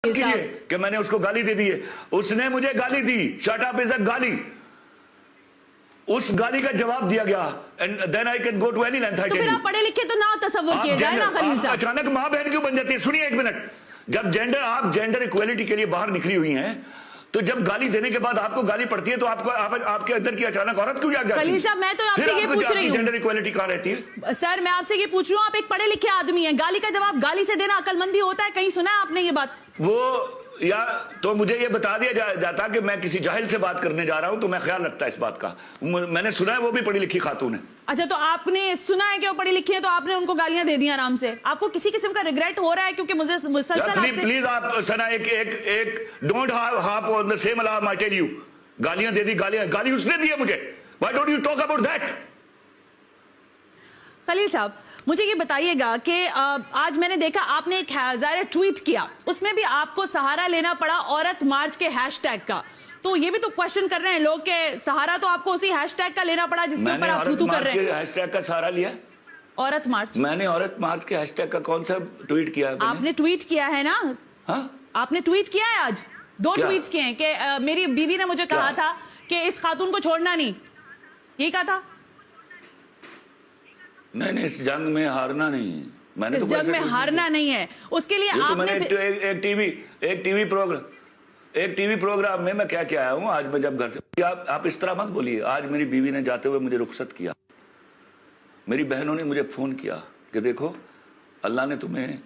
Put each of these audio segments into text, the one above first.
کہ میں نے اس کو گالی دے دی ہے. اس نے مجھے گالی دی. شٹ اپ از اے گالی. اس گالی کا جواب دیا گیا. And then I can go to any length. تو پھر آپ پڑھے لکھے تو نہ تصور کیے جائے نا خلیل صاحب. اچانک ماں بہن کیوں بن جاتی ہے؟ سنیے ایک منٹ. جب آپ جینڈر ایکویلٹی کے لیے باہر نکلی ہوئی ہیں تو جب گالی دینے کے بعد آپ کو گالی پڑتی ہے تو آپ کے اندر کی اچانک عورت کیوں جاگ جاتی ہے؟ خلیل صاحب میں تو آپ سے یہ پوچھ رہی ہوں جینڈر ایکویلٹی کہاں رہتی ہے؟ سر میں آپ سے یہ پوچھ رہا ہوں، آپ ایک پڑھے لکھے آدمی ہیں، گالی کا جواب گالی سے دینا عقل مندی ہوتا ہے؟ کہیں سنا ہے آپ نے یہ بات؟ وہ یا تو مجھے یہ بتا دیا جاتا کہ میں کسی جاہل سے بات کرنے جا رہا ہوں تو میں خیال رکھتا اس بات کا. میں نے سنا ہے وہ بھی پڑھی لکھی خاتون ہے. اچھا تو آپ نے سنا ہے کہ وہ پڑھی لکھی ہے تو آپ نے ان کو گالیاں دے دی آرام سے؟ آپ کو کسی قسم کا ریگریٹ ہو رہا ہے؟ کیونکہ مجھے مسلسل پلیز آپ سنا ایک don't hop on the same alarm I tell you. گالیاں دے دی. گالی اس نے دی ہے مجھے. Why don't you talk about that? Khalil sahib مجھے یہ بتائیے گا کہ آج میں نے دیکھا آپ نے ایک ظاہر ٹویٹ کیا، اس میں بھی آپ کو سہارا لینا پڑا عورت مارچ کے ہیش ٹیگ کا. تو یہ بھی تو کوشچن کر رہے ہیں لوگ کہ سہارا تو آپ کو اسی ہیش ٹیگ کا لینا پڑا جس کے اوپر آپ تھو کر رہے ہیں. ہیش ٹیگ کا سہارا لیا؟ عورت مارچ. میں نے عورت مارچ کے ہیش ٹیگ کا کون سا ٹویٹ کیا؟ آپ نے ٹویٹ کیا ہے نا؟ ہاں آپ نے ٹویٹ کیا ہے آج 2 ٹویٹس کیے ہیں کہ میری بیوی نے مجھے کہا تھا کہ اس خاتون کو چھوڑنا نہیں. یہ کہا تھا؟ نہیں اس جنگ میں ہارنا نہیں. میں نے اس جنگ میں ہارنا نہیں ہے. اس کے لیے آپ نے ایک ٹی وی پروگرام میں کیا آیا ہوں آج. میں جب گھر سے آپ اس طرح مت بولیے. آج میری بیوی نے جاتے ہوئے مجھے رخصت کیا. میری بہنوں نے مجھے فون کیا کہ دیکھو اللہ نے تمہیں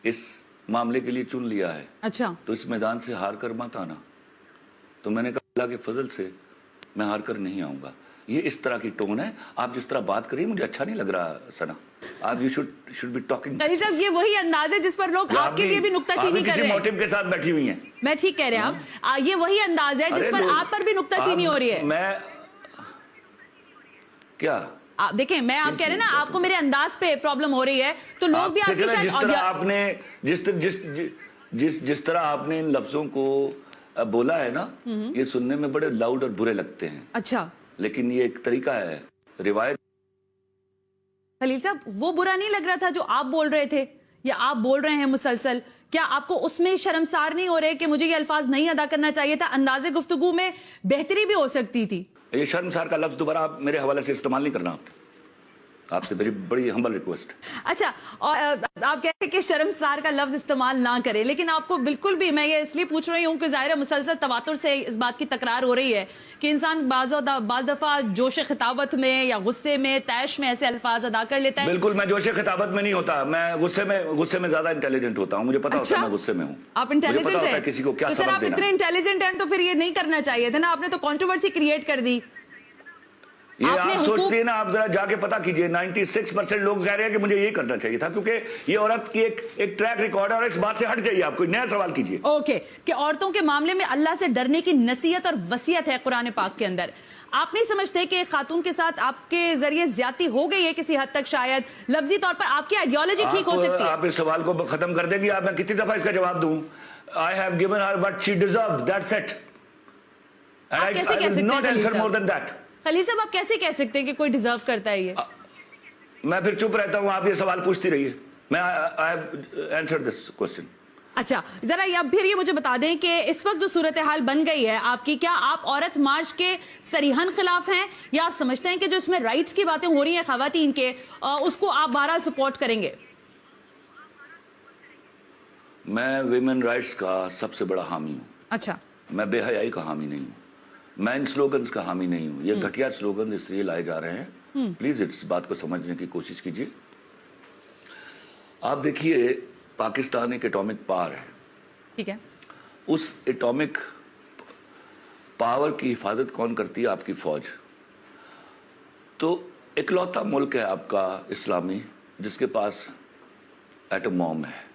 اس معاملے کے لیے چن لیا ہے. اچھا تو اس میدان سے ہار کر مت آنا. تو میں نے کہا اللہ کے فضل سے میں ہار کر نہیں آؤں گا. یہ اس طرح کی ٹون ہے. آپ جس طرح بات کریے مجھے اچھا نہیں لگ رہا سنا. آپ یو شوڈ بی ٹاکنگ. خلیل صاحب یہ وہی انداز ہے جس پر لوگ آپ کے لیے بھی نکتہ چینی کر رہے ہیں. موٹیو کے ساتھ بیٹھی ہوئی ہیں. میں ٹھیک کہہ رہے ہیں آپ. یہ وہی انداز ہے جس پر آپ پر بھی نکتہ چینی ہو رہی ہے. میں کیا دیکھیں میں آپ کہہ رہے ہیں نا آپ کو میرے انداز پہ پرابلم ہو رہی ہے تو لوگ بھی آپ کی جس طرح آپ نے ان لفظوں کو بولا ہے نا یہ سننے میں بڑے لاؤڈ اور برے لگتے ہیں. اچھا لیکن یہ ایک طریقہ ہے روایت. خلیل صاحب وہ برا نہیں لگ رہا تھا جو آپ بول رہے تھے یا آپ بول رہے ہیں مسلسل؟ کیا آپ کو اس میں شرمسار نہیں ہو رہے کہ مجھے یہ الفاظ نہیں ادا کرنا چاہیے تھا؟ انداز گفتگو میں بہتری بھی ہو سکتی تھی. یہ شرمسار کا لفظ دوبارہ آپ میرے حوالے سے استعمال نہیں کرنا. آپ سے بڑی ہمبل ریکویسٹ. اچھا آپ کہتے ہیں کہ شرمسار کا لفظ استعمال نہ کرے، لیکن آپ کو بالکل بھی میں یہ اس لیے پوچھ رہی ہوں کہ ظاہر مسلسل تواتر سے اس بات کی تکرار ہو رہی ہے کہ انسان بعض دفعہ جوش خطابت میں یا غصے میں طیش میں ایسے الفاظ ادا کر لیتا ہے. بالکل میں جوش خطابت میں نہیں ہوتا. میں غصے میں زیادہ انٹیلیجنٹ ہوتا ہوں. مجھے پتا ہوتا ہے میں غصے میں ہوں. آپ انٹیلیجنٹ ہیں؟ کسی کو کیا تو سر آپ اتنے انٹیلیجنٹ ہیں تو پھر یہ نہیں کرنا چاہیے تھا نا. آپ نے تو کنٹروورسی کریٹ کر دی. یہ آپ سوچتی ہیں نا. آپ ذرا جا کے پتا کیجئے 96% لوگ کہہ رہے ہیں کہ مجھے یہ کرنا چاہیے تھا کیونکہ یہ عورت کی ایک ٹریک ریکارڈ ہے اور اس بات سے ہٹ جائیے. آپ کوئی نیا سوال کیجئے. اوکے کہ عورتوں کے معاملے میں اللہ سے ڈرنے کی نصیحت اور وصیت ہے قرآن پاک کے اندر. آپ نہیں سمجھتے کہ خاتون کے ساتھ آپ کے ذریعے زیادتی ہو گئی ہے کسی حد تک؟ شاید لفظی طور پر آپ کی آئیڈیالوجی ٹھیک ہو سکتی ہے. آپ اس سوال کو ختم کر دیں گی؟ آپ میں کتنی دفعہ اس کا جواب دوں؟ I have given her what she deserved. That's it. And I will not answer more than that. خلیل صاحب آپ کیسے کہہ سکتے ہیں کہ کوئی ڈیزرو کرتا ہے یہ؟ میں پھر چپ رہتا ہوں. آپ یہ سوال پوچھتی رہیے. میں I have answered this question. اچھا ذرا اب پھر یہ مجھے بتا دیں کہ اس وقت جو صورتحال بن گئی ہے آپ کی، کیا آپ عورت مارچ کے صریحاً خلاف ہیں یا آپ سمجھتے ہیں کہ جو اس میں رائٹس کی باتیں ہو رہی ہیں خواتین کے اس کو آپ بہرحال سپورٹ کریں گے؟ میں ویمن رائٹس کا سب سے بڑا حامی ہوں. اچھا میں بے حیائی کا حامی نہیں ہوں. میں ان سلوگنز کا حامی نہیں ہوں. یہ گھٹیا سلوگنز اس لیے لائے جا رہے ہیں. پلیز اس بات کو سمجھنے کی کوشش کیجیے. آپ دیکھیے پاکستان ایک ایٹامک پاور ہے. ٹھیک ہے. اس ایٹامک پاور کی حفاظت کون کرتی ہے؟ آپ کی فوج. تو اکلوتا ملک ہے آپ کا اسلامی جس کے پاس ایٹم بم ہے.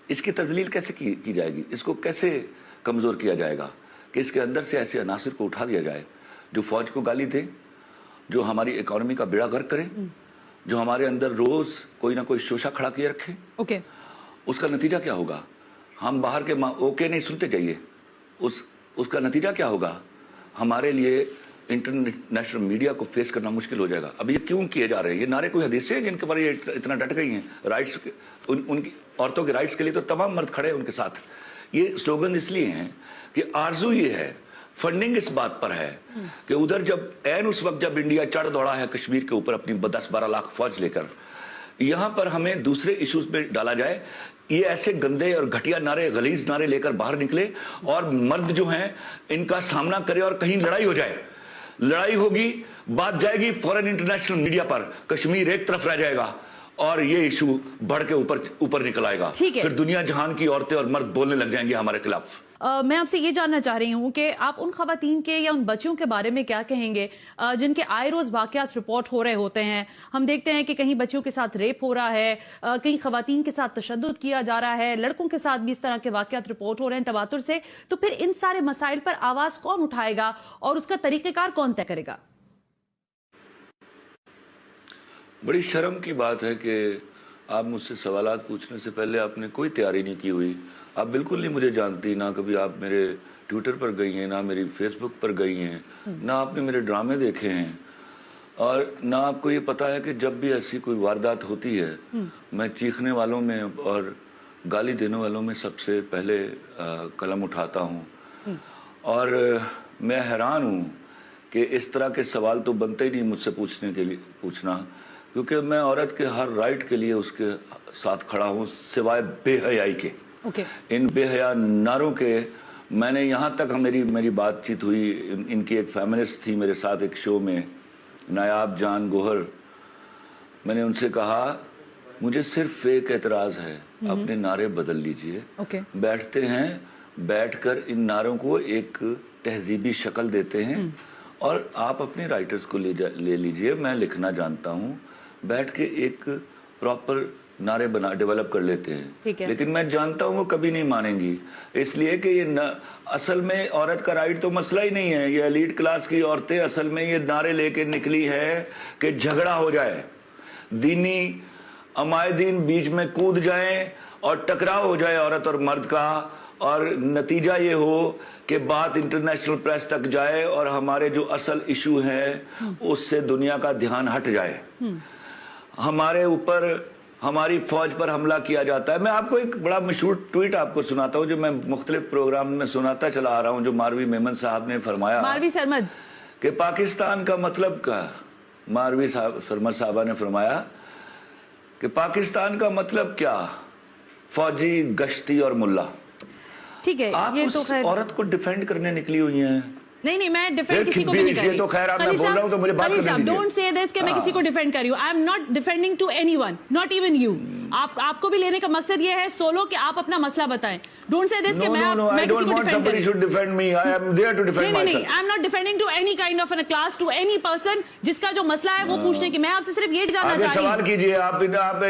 اس کی تذلیل کیسے کی جائے گی؟ اس کو کیسے کمزور کیا جائے گا کہ اس کے اندر سے ایسے عناصر کو اٹھا دیا جائے جو فوج کو گالی دے، جو ہماری اکانومی کا بیڑا غرق کرے، جو ہمارے اندر روز کوئی نہ کوئی شوشہ کھڑا کیے رکھے. اوکے اس کا نتیجہ کیا ہوگا؟ ہم باہر کے اوکے نہیں سنتے جائیے. اس کا نتیجہ کیا ہوگا؟ ہمارے لیے انٹرنیشنل میڈیا کو فیس کرنا مشکل ہو جائے گا. اب یہ کیوں کیے جا رہے ہیں؟ یہ نعرے کوئی حدیث ہیں جن کے بارے یہ اتنا ڈٹ گئی ہیں؟ رائٹس ان کی عورتوں کے رائٹس کے لیے تو تمام مرد کھڑے ہیں ان کے ساتھ. یہ سلوگن اس لیے ہیں کہ آرزو یہ ہے, فنڈنگ اس بات پر ہے کہ ادھر جب اس وقت جب انڈیا چڑھ دوڑا ہے کشمیر کے اوپر اپنی 10-12 لاکھ فوج لے کر, یہاں پر ہمیں دوسرے ایشوز میں ڈالا جائے, یہ ایسے گندے اور گھٹیا نعرے, غلیظ نعرے لے کر باہر نکلے اور مرد جو ہیں ان کا سامنا کرے اور کہیں لڑائی ہو جائے. لڑائی ہوگی, بات جائے گی فورن انٹرنیشنل میڈیا پر, کشمیر ایک طرف رہ جائے گا اور یہ ایشو بڑھ کے اوپر نکل آئے گا. پھر دنیا جہان کی عورتیں اور مرد بولنے لگ جائیں گے ہمارے خلاف. میں آپ سے یہ جاننا چاہ رہی ہوں کہ آپ ان خواتین کے یا ان بچیوں کے بارے میں کیا کہیں گے جن کے آئے روز واقعات رپورٹ ہو رہے ہوتے ہیں. ہم دیکھتے ہیں کہ کہیں بچیوں کے ساتھ ریپ ہو رہا ہے, کہیں خواتین کے ساتھ تشدد کیا جا رہا ہے, لڑکوں کے ساتھ بھی اس طرح کے واقعات رپورٹ ہو رہے ہیں تواتر سے. تو پھر ان سارے مسائل پر آواز کون اٹھائے گا اور اس کا طریقہ کار کون طے کرے گا؟ بڑی شرم کی بات ہے کہ آپ مجھ سے سوالات پوچھنے سے پہلے آپ نے کوئی تیاری نہیں کی ہوئی. آپ بالکل نہیں مجھے جانتی, نہ کبھی آپ میرے ٹویٹر پر گئی ہیں, نہ میری فیس بک پر گئی ہیں, نہ آپ نے میرے ڈرامے دیکھے ہیں, اور نہ آپ کو یہ پتا ہے کہ جب بھی ایسی کوئی واردات ہوتی ہے میں چیخنے والوں میں اور گالی دینے والوں میں سب سے پہلے قلم اٹھاتا ہوں. اور میں حیران ہوں کہ اس طرح کے سوال تو بنتے ہی نہیں مجھ سے پوچھنا, کیونکہ میں عورت کے ہر رائٹ کے لیے اس کے ساتھ کھڑا ہوں سوائے بے حیائی کے. ان بے حیا نعروں کے میں نے یہاں تک میری بات چیت ہوئی, ان کی ایک فیمنسٹ تھی میرے ساتھ ایک شو میں, نایاب جان گوہر, میں نے ان سے کہا مجھے صرف ایک اعتراض ہے, اپنے نعرے بدل لیجئے. بیٹھتے ہیں, بیٹھ کر ان نعروں کو ایک تہذیبی شکل دیتے ہیں اور آپ اپنے رائٹرز کو لے لیجئے, میں لکھنا جانتا ہوں, بیٹھ کے ایک پراپر نعرے ڈیولپ کر لیتے ہیں. لیکن میں جانتا ہوں وہ کبھی نہیں مانیں گی, اس لیے کہ یہ اصل میں عورت کا رائٹ تو مسئلہ ہی نہیں ہے. یہ ایلیٹ کلاس کی عورتیں اصل میں یہ نعرے لے کے نکلی ہے کہ جھگڑا ہو جائے, دینی عمائدین بیچ میں کود جائیں اور ٹکراؤ ہو جائے عورت اور مرد کا, اور نتیجہ یہ ہو کہ بات انٹرنیشنل پریس تک جائے اور ہمارے جو اصل ایشو ہے اس سے دنیا کا دھیان ہٹ جائے. ہمارے اوپر ہماری فوج پر حملہ کیا جاتا ہے. میں آپ کو ایک بڑا مشہور ٹویٹ آپ کو سناتا ہوں جو میں مختلف پروگرام میں سناتا چلا آ رہا ہوں, جو ماروی میمن صاحب نے فرمایا, ماروی سرمد, کہ پاکستان کا مطلب کیا. ماروی سرمد صاحبہ نے فرمایا کہ پاکستان کا مطلب کیا, فوجی, گشتی اور ملا. ٹھیک ہے, آپ اس عورت کو ڈیفینڈ کرنے نکلی ہوئی ہیں. نہیں میں ڈیفینڈ کسی کو بھی نہیں کر رہی. تو خیر آپ میں بول رہا ہوں تو مجھے بات کرنے دیجیے. ڈونٹ سے دس کہ میں کسی کو ڈیفینڈ کر رہی ہوں. I am not defending to anyone, not even you. آپ کو بھی لینے کا مقصد یہ ہے سولو کہ آپ اپنا مسئلہ بتائیں. ڈونٹ سے دس کہ میں کسی کو ڈیفینڈ کر رہی ہوں. نہیں, I am not defending to any kind of class, to any person جس کا جو مسئلہ ہے وہ پوچھنے کی. میں آپ سے صرف یہ جاننا چاہ رہی ہوں. سوال کیجیے, آپ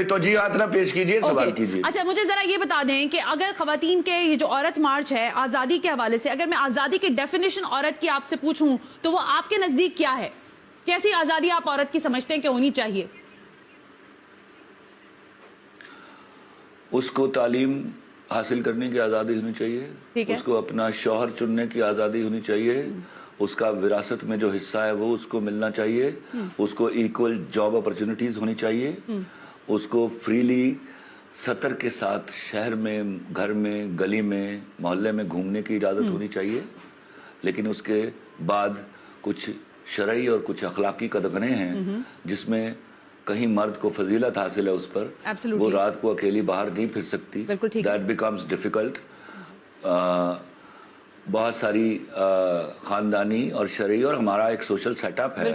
توجیہات نہ پیش کیجیے, سوال کیجیے. اچھا, مجھے ذرا یہ بتا دیں کہ اگر خواتین کے یہ جو عورت مارچ ہے آزادی کے حوالے سے, اگر میں آزادی کی ڈیفینیشن عورت کی آپ سے پوچھوں تو وہ آپ کے نزدیک کیا ہے؟ کیسی آزادی آپ عورت کی سمجھتے ہیں کہ ہونی چاہیے؟ اس کو تعلیم حاصل کرنے کی آزادی ہونی چاہیے, اس کو اپنا شوہر چننے کی آزادی ہونی چاہیے, اس کا وراثت میں جو حصہ ہے وہ اس کو ملنا چاہیے, اس کو ایکول جاب اپرچونٹیز ہونی چاہیے, اس کو فریلی سطر کے ساتھ شہر میں, گھر میں, گلی میں, محلے میں گھومنے کی اجازت ہونی چاہیے. لیکن اس کے بعد کچھ شرعی اور کچھ اخلاقی قدغنے ہیں جس میں کہیں مرد کو فضیلت حاصل ہے اس پر, وہ رات کو اکیلی باہر نہیں پھر سکتی. That becomes difficult. بہت ساری خاندانی اور شرعی اور ہمارا ایک سوشل سیٹ اپ ہے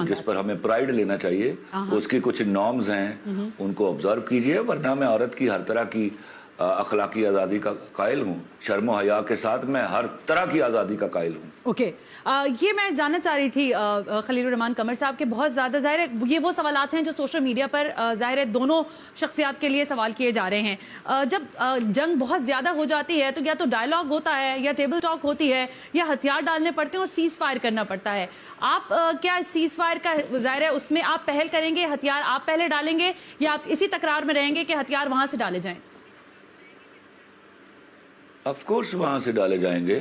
جس پر ہمیں پرائیڈ لینا چاہیے. اس کی کچھ نارمز ہیں, ان کو آبزرو کیجئے, ورنہ میں عورت کی ہر طرح کی اخلاقی آزادی کا قائل ہوں. شرم و حیا کے ساتھ میں ہر طرح کی آزادی کا قائل ہوں. اوکے, یہ میں جاننا چاہ رہی تھی خلیل الرحمان قمر صاحب کے بہت زیادہ ظاہر ہے یہ وہ سوالات ہیں جو سوشل میڈیا پر ظاہر ہے دونوں شخصیات کے لیے سوال کیے جا رہے ہیں. جب جنگ بہت زیادہ ہو جاتی ہے تو یا تو ڈائیلاگ ہوتا ہے یا ٹیبل ٹاک ہوتی ہے یا ہتھیار ڈالنے پڑتے ہیں اور سیز فائر کرنا پڑتا ہے. آپ کیا سیز فائر کا ظاہر ہے اس میں آپ پہل کریں گے, ہتھیار آپ پہلے ڈالیں گے, یا آپ اسی تکرار میں رہیں گے کہ ہتھیار وہاں سے ڈالے جائیں؟ آف کورس وہاں سے ڈالے جائیں گے,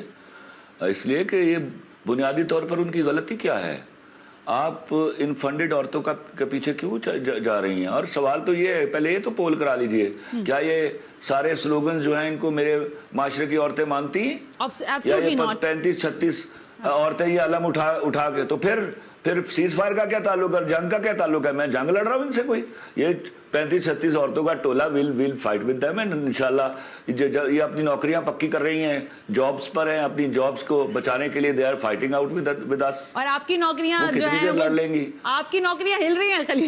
اس لیے کہ یہ بنیادی طور پر ان کی غلطی کیا ہے. آپ ان فنڈڈ عورتوں کے پیچھے کیوں جا رہی ہیں؟ اور سوال تو یہ ہے، پہلے یہ تو پول کرا لیجئے، کیا یہ سارے سلوگنز جو ہیں ان کو میرے معاشرے کی عورتیں مانتی ہیں؟ یا یہ 35-36 عورتیں یہ علم اٹھا کے، تو پھر سیز فائر کا کیا تعلق ہے، جنگ کا کیا تعلق ہے؟ میں جنگ لڑ رہا ہوں ان سے کوئی؟ یہ 35-36 عورتوں کا ٹولہ we'll fight with them, and انشاءاللہ یہ اپنی نوکریاں پکی کر رہی ہیں، جابز پر ہیں، اپنی جابز کو بچانے کے لیے they are fighting out with us, اور آپ کی نوکریاں وہ جو کتنی دیر ہیں لڑ لیں گی؟ آپ کی نوکریاں ہل رہی ہیں خلیل